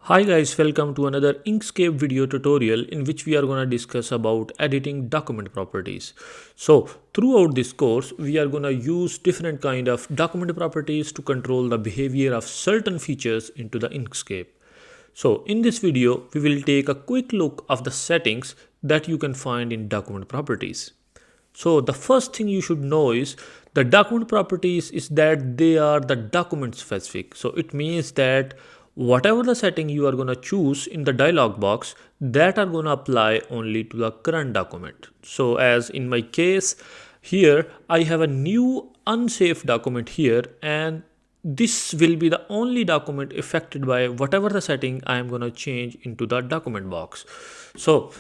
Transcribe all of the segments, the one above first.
Hi guys, welcome to another Inkscape video tutorial in which we are going to discuss about editing document properties. So throughout this course, we are going to use different kind of document properties to control the behavior of certain features into the Inkscape. So in this video, we will take a quick look of the settings that you can find in document properties. So the first thing you should know is the document properties is that they are the document specific. So it means that whatever the setting you are going to choose in the dialog box, that are going to apply only to the current document. So as in my case here, I have a new unsaved document here, and this will be the only document affected by whatever the setting I am going to change into the document box. So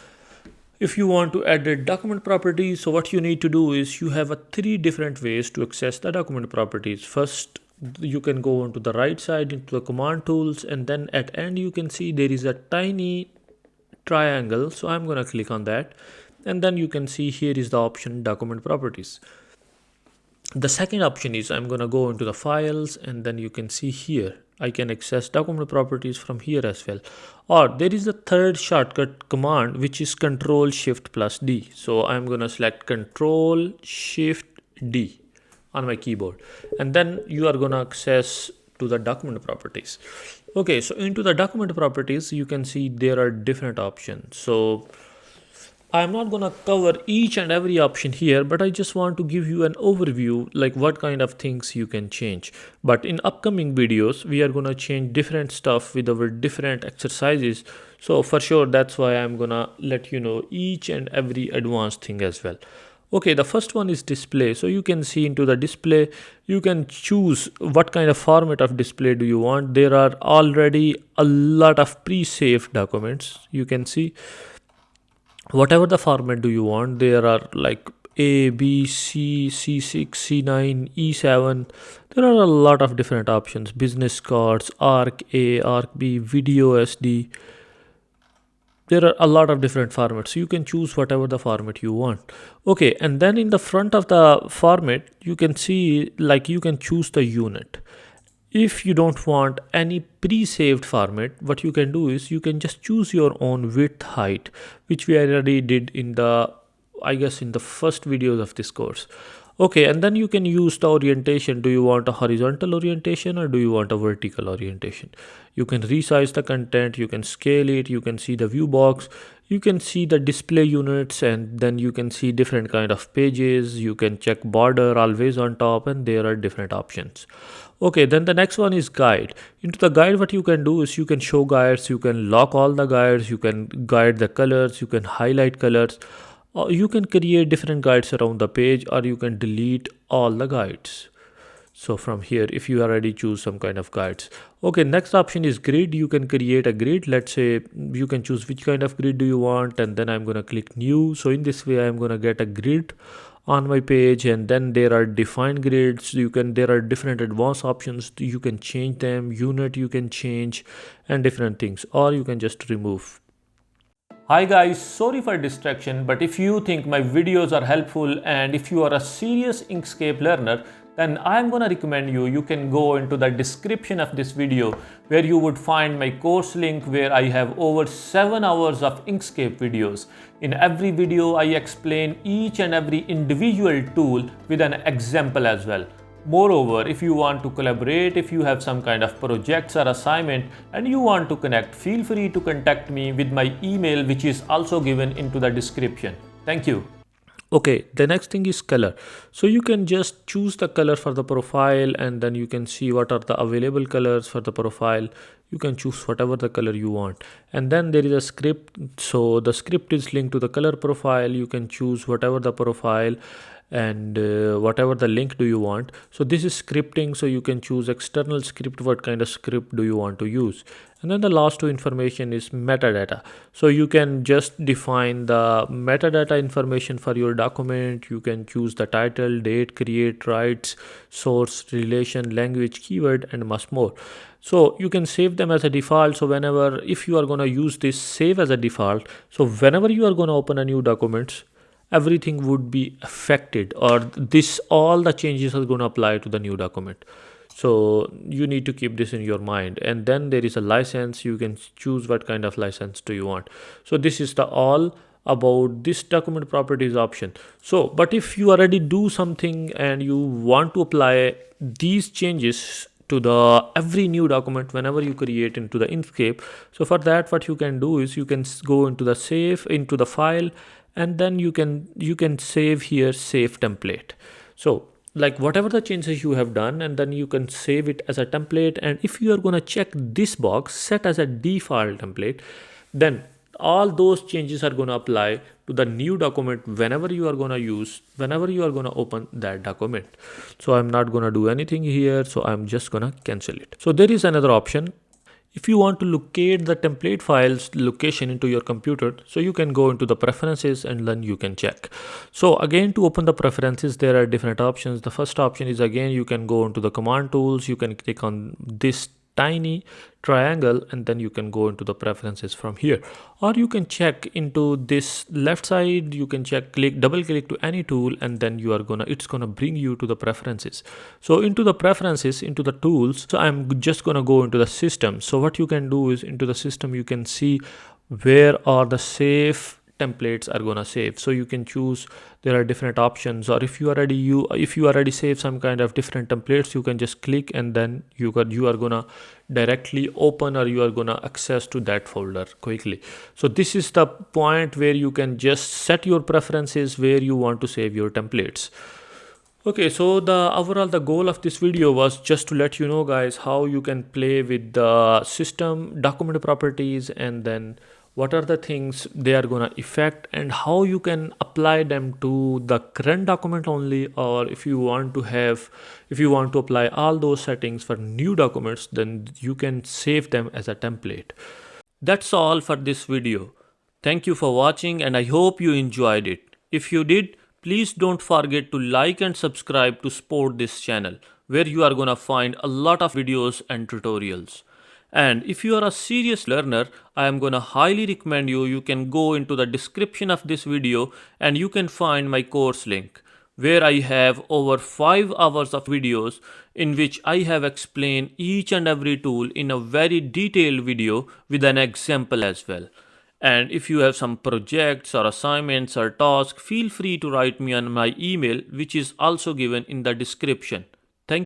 if you want to edit document properties, so what you need to do is you have three different ways to access the document properties. First, you can go onto the right side into the command tools, and then at end you can see there is a tiny triangle. So I'm going to click on that, and then you can see here is the option document properties. The second option is I'm going to go into the files, and then you can see here I can access document properties from here as well. Or there is a third shortcut command which is Control Shift plus D. So I'm going to select Control Shift D on my keyboard, and then you are going to access to the document properties. Okay, so into the document properties you can see there are different options. So I'm not going to cover each and every option here, but I just want to give you an overview like what kind of things you can change. But in upcoming videos, we are going to change different stuff with our different exercises. So for sure, that's why I'm going to let you know each and every advanced thing as well. Okay, the first one is display. So you can see into the display, you can choose what kind of format of display do you want. There are already a lot of pre-saved documents. You can see whatever the format do you want. There are like A, B, C, C6, C9, E7. There are a lot of different options: business cards, arc A, arc B, video SD. There are a lot of different formats, so you can choose whatever the format you want. Okay, and then in the front of the format you can see like you can choose the unit. If you don't want any pre-saved format, what you can do is you can just choose your own width height, which we already did in the, I guess, in the first videos of this course. Okay, and then you can use the orientation. Do you want a horizontal orientation or do you want a vertical orientation? You can resize the content, you can scale it, you can see the view box, you can see the display units, and then you can see different kind of pages. You can check border always on top, and there are different options. Okay, then the next one is guide. Into the guide, what you can do is you can show guides, you can lock all the guides, you can guide the colors, you can highlight colors, or you can create different guides around the page, or you can delete all the guides. So from here, if you already choose some kind of guides. Okay, next option is grid. You can create a grid. Let's say you can choose which kind of grid do you want, and then I'm going to click new. So in this way, I'm going to get a grid on my page, and then there are defined grids. There are different advanced options. You can change them, unit you can change, and different things, or you can just remove. Hi guys, sorry for distraction, but if you think my videos are helpful and if you are a serious Inkscape learner, then I'm gonna recommend you can go into the description of this video where you would find my course link where I have over 7 hours of Inkscape videos. In every video, I explain each and every individual tool with an example as well. Moreover, if you want to collaborate, if you have some kind of projects or assignment and you want to connect, feel free to contact me with my email, which is also given into the description. Thank you. Okay, the next thing is color. So you can just choose the color for the profile, and then you can see what are the available colors for the profile. You can choose whatever the color you want, and then there is a script. So the script is linked to the color profile. You can choose whatever the profile and whatever the link do you want. So this is scripting, so you can choose external script, what kind of script do you want to use. And then the last two information is metadata. So you can just define the metadata information for your document. You can choose the title, date, create, rights, source, relation, language, keyword, and much more. So you can save them as a default. So whenever, if you are going to use this, save as a default. So whenever you are going to open a new document, everything would be affected, or this all the changes are going to apply to the new document. So you need to keep this in your mind. And then there is a license. You can choose what kind of license do you want. So this is the all about this document properties option. So but if you already do something and you want to apply these changes to the every new document whenever you create into the Inkscape, so for that what you can do is you can go into the save, into the file, and then you can save here, save template. So like whatever the changes you have done, and then you can save it as a template. And if you are going to check this box set as a default template, then all those changes are going to apply to the new document whenever you are going to use, whenever you are going to open that document. So I'm not going to do anything here, so I'm just going to cancel it. So there is another option. If you want to locate the template files location into your computer, so you can go into the preferences and then you can check. So again, to open the preferences, there are different options. The first option is, again, you can go into the command tools, you can click on this tiny triangle, and then you can go into the preferences from here. Or you can check into this left side, you can check, double click to any tool, and then it's gonna bring you to the preferences. So into the preferences, into the tools, so I'm just gonna go into the system. So what you can do is, into the system you can see where are the safe templates are gonna save. So you can choose, there are different options. Or if you already save some kind of different templates, you can just click, and then you are gonna directly open, or you are gonna access to that folder quickly. So this is the point where you can just set your preferences where you want to save your templates. Okay, so the goal of this video was just to let you know, guys, how you can play with the system document properties, and then what are the things they are gonna affect, and how you can apply them to the current document only. Or if you want to apply all those settings for new documents, then you can save them as a template. That's all for this video. Thank you for watching, and I hope you enjoyed it. If you did, please don't forget to like and subscribe to support this channel, where you are gonna find a lot of videos and tutorials. And if you are a serious learner, I am gonna highly recommend you can go into the description of this video, and you can find my course link, where I have over 5 hours of videos in which I have explained each and every tool in a very detailed video with an example as well. And if you have some projects or assignments or tasks, feel free to write me on my email, which is also given in the description.